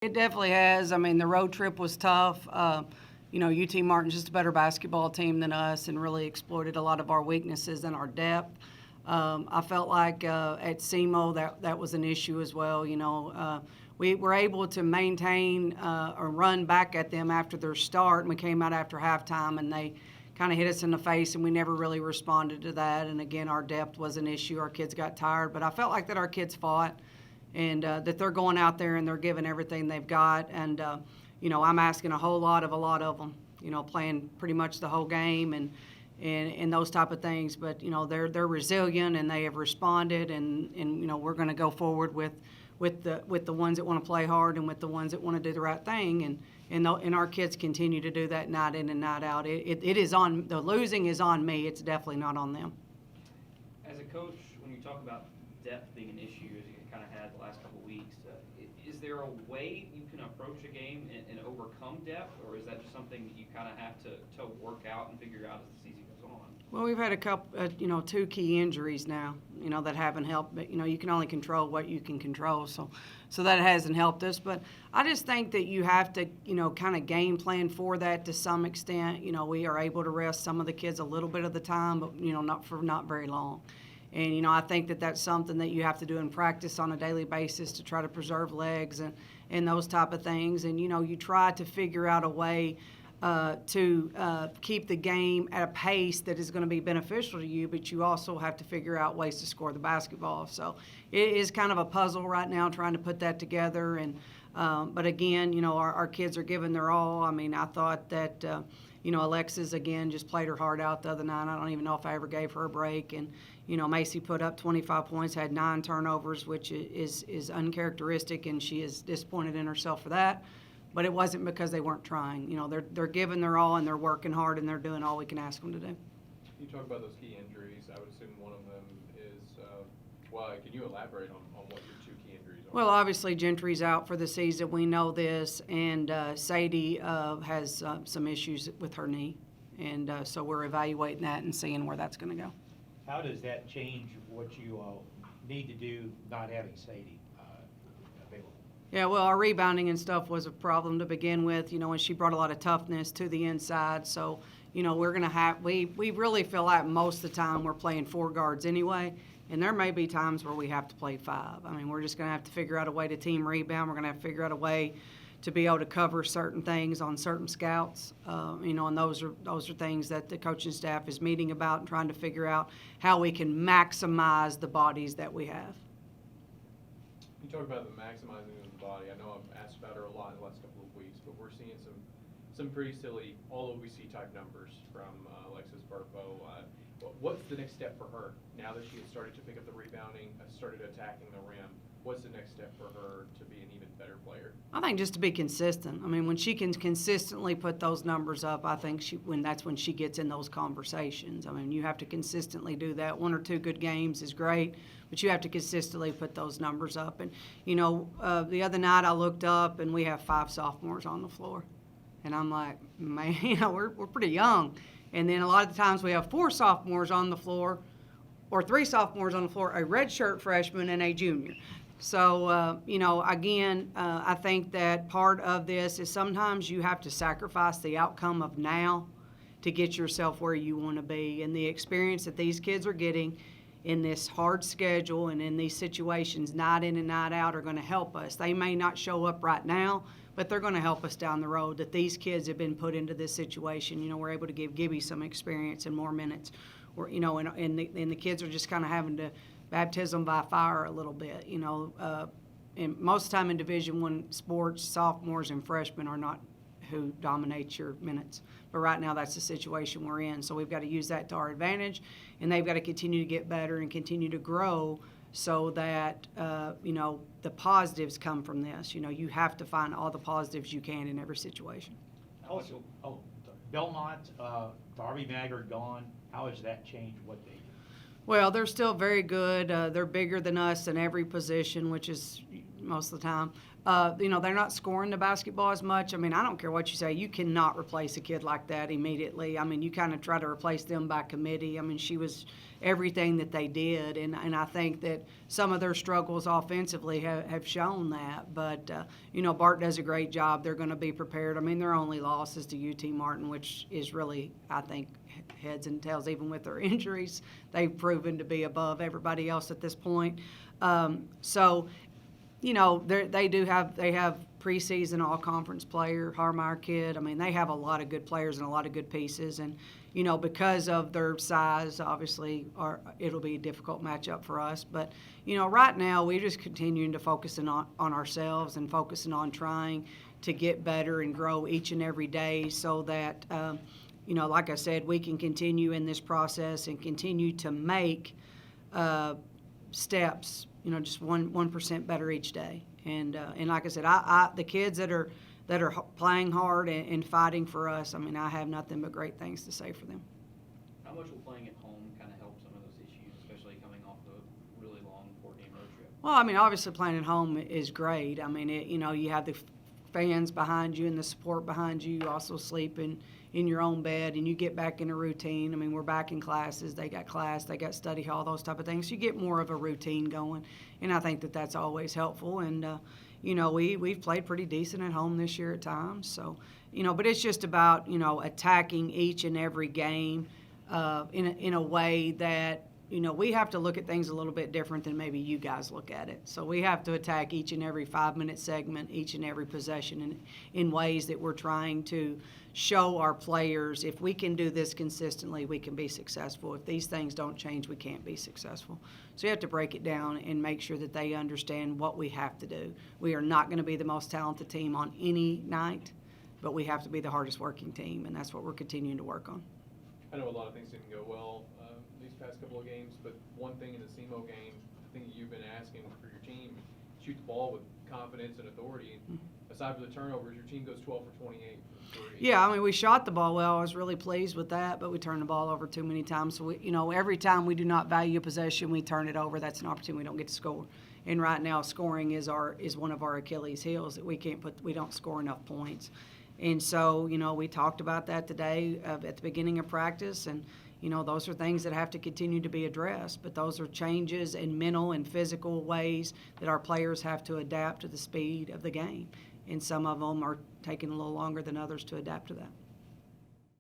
It definitely has. I mean, the road trip was tough. UT Martin's just a better basketball team than us and really exploited a lot of our weaknesses and our depth. I felt like at SEMO that was an issue as well. We were able to maintain or run back at them after their start, and we came out after halftime, and they kind of hit us in the face, and we never really responded to that. And again, our depth was an issue. Our kids got tired, but I felt like that our kids fought, and that they're going out there and they're giving everything they've got. And I'm asking a lot of them. Playing pretty much the whole game and those type of things. But they're resilient and they have responded, and we're going to go forward with the ones that want to play hard and with the ones that want to do the right thing. And our kids continue to do that night in and night out. It is on the losing is on me. It's definitely not on them. As a coach, when you talk about depth being an issue, as you kind of had the last couple of weeks, is there a way you can approach a game and overcome depth, or is that just something that you kind of have to work out and figure out as the season goes on? Well, we've had a couple, 2 key injuries now, that haven't helped. But you can only control what you can control, so that hasn't helped us. But I just think that you have to, kind of game plan for that to some extent. We are able to rest some of the kids a little bit of the time, but not very long. And, I think that that's something that you have to do in practice on a daily basis to try to preserve legs and those type of things. And, you try to figure out a way to keep the game at a pace that is going to be beneficial to you, but you also have to figure out ways to score the basketball. So it is kind of a puzzle right now trying to put that together. And but again, our kids are giving their all. I mean, I thought that Alexis again just played her heart out the other night. I don't even know if I ever gave her a break. And Macy put up 25 points, had 9 turnovers, which is uncharacteristic, and she is disappointed in herself for that. But it wasn't because they weren't trying. They're giving their all and they're working hard and they're doing all we can ask them to do. You talk about those key injuries. I would assume one of them is, can you elaborate on what your 2 key injuries are? Well, obviously Gentry's out for the season. We know this. And Sadie has some issues with her knee. And so we're evaluating that and seeing where that's going to go. How does that change what you need to do not having Sadie available? Yeah, well, our rebounding and stuff was a problem to begin with, and she brought a lot of toughness to the inside. So, we're going to have, we really feel like most of the time we're playing 4 guards anyway, and there may be times where we have to play 5. I mean, we're just going to have to figure out a way to team rebound. We're going to have to figure out a way to be able to cover certain things on certain scouts, and those are things that the coaching staff is meeting about and trying to figure out how we can maximize the bodies that we have. You talk about the maximizing of the body. I know I've asked about her a lot in the last couple of weeks, but we're seeing some pretty silly all-OVC type numbers from Alexis Burpo. What's the next step for her now that she has started to pick up the rebounding, has started attacking the rim? What's the next step for her to be an even better player? I think just to be consistent. I mean, when she can consistently put those numbers up, I think that's when she gets in those conversations. I mean, you have to consistently do that. 1 or 2 good games is great, but you have to consistently put those numbers up. And, the other night I looked up and we have 5 sophomores on the floor. And I'm like, man, we're pretty young. And then a lot of the times we have 4 sophomores on the floor or 3 sophomores on the floor, a redshirt freshman and a junior. So, again, I think that part of this is sometimes you have to sacrifice the outcome of now to get yourself where you want to be. And the experience that these kids are getting in this hard schedule and in these situations night in and night out are going to help us. They may not show up right now, but they're going to help us down the road, that these kids have been put into this situation. We're able to give Gibby some experience and more minutes. And the kids are just kind of having to baptism by fire a little bit, and most of the time in Division I sports, sophomores and freshmen are not who dominate your minutes. But right now that's the situation we're in. So we've got to use that to our advantage, and they've got to continue to get better and continue to grow so that, the positives come from this. You have to find all the positives you can in every situation. Also, Belmont, Darby Maggard gone. How has that changed what they do? Well, they're still very good. They're bigger than us in every position, which is most of the time. They're not scoring the basketball as much. I mean, I don't care what you say. You cannot replace a kid like that immediately. I mean, you kind of try to replace them by committee. I mean, she was everything that they did, and I think that some of their struggles offensively have shown that. But, Bart does a great job. They're going to be prepared. I mean, their only loss is to UT Martin, which is really, I think, heads and tails. Even with their injuries, they've proven to be above everybody else at this point. They have preseason all-conference player, Harmeyer kid. I mean, they have a lot of good players and a lot of good pieces. And, because of their size, obviously, it'll be a difficult matchup for us. But, right now, we're just continuing to focus on ourselves and focusing on trying to get better and grow each and every day so that, like I said, we can continue in this process and continue to make steps, just 1% better each day. And like I said, the kids that are playing hard and fighting for us, I mean, I have nothing but great things to say for them. How much will playing at home kind of help some of those issues, especially coming off a really long 4-game road trip? Well, I mean, obviously playing at home is great. I mean, you have the fans behind you and the support behind you. You also sleep in your own bed, and you get back in a routine. I mean, we're back in classes. They got class, they got study hall, those type of things. So you get more of a routine going, and I think that that's always helpful. And, we've played pretty decent at home this year at times. So, but it's just about, attacking each and every game in a way that, we have to look at things a little bit different than maybe you guys look at it. So we have to attack each and every 5-minute segment, each and every possession in ways that we're trying to show our players if we can do this consistently, we can be successful. If these things don't change, we can't be successful. So you have to break it down and make sure that they understand what we have to do. We are not going to be the most talented team on any night, but we have to be the hardest working team, and that's what we're continuing to work on. I know a lot of things didn't go well these past couple of games, but one thing in the SEMO game, I think you've been asking for your team, shoot the ball with confidence and authority. And aside from the turnovers, your team goes 12 for 28. Yeah, I mean, we shot the ball well. I was really pleased with that, but we turned the ball over too many times. So, every time we do not value a possession, we turn it over. That's an opportunity we don't get to score. And right now, scoring is one of our Achilles heels that we don't score enough points. And so, we talked about that today at the beginning of practice, and those are things that have to continue to be addressed. But those are changes in mental and physical ways that our players have to adapt to the speed of the game. And some of them are taking a little longer than others to adapt to that.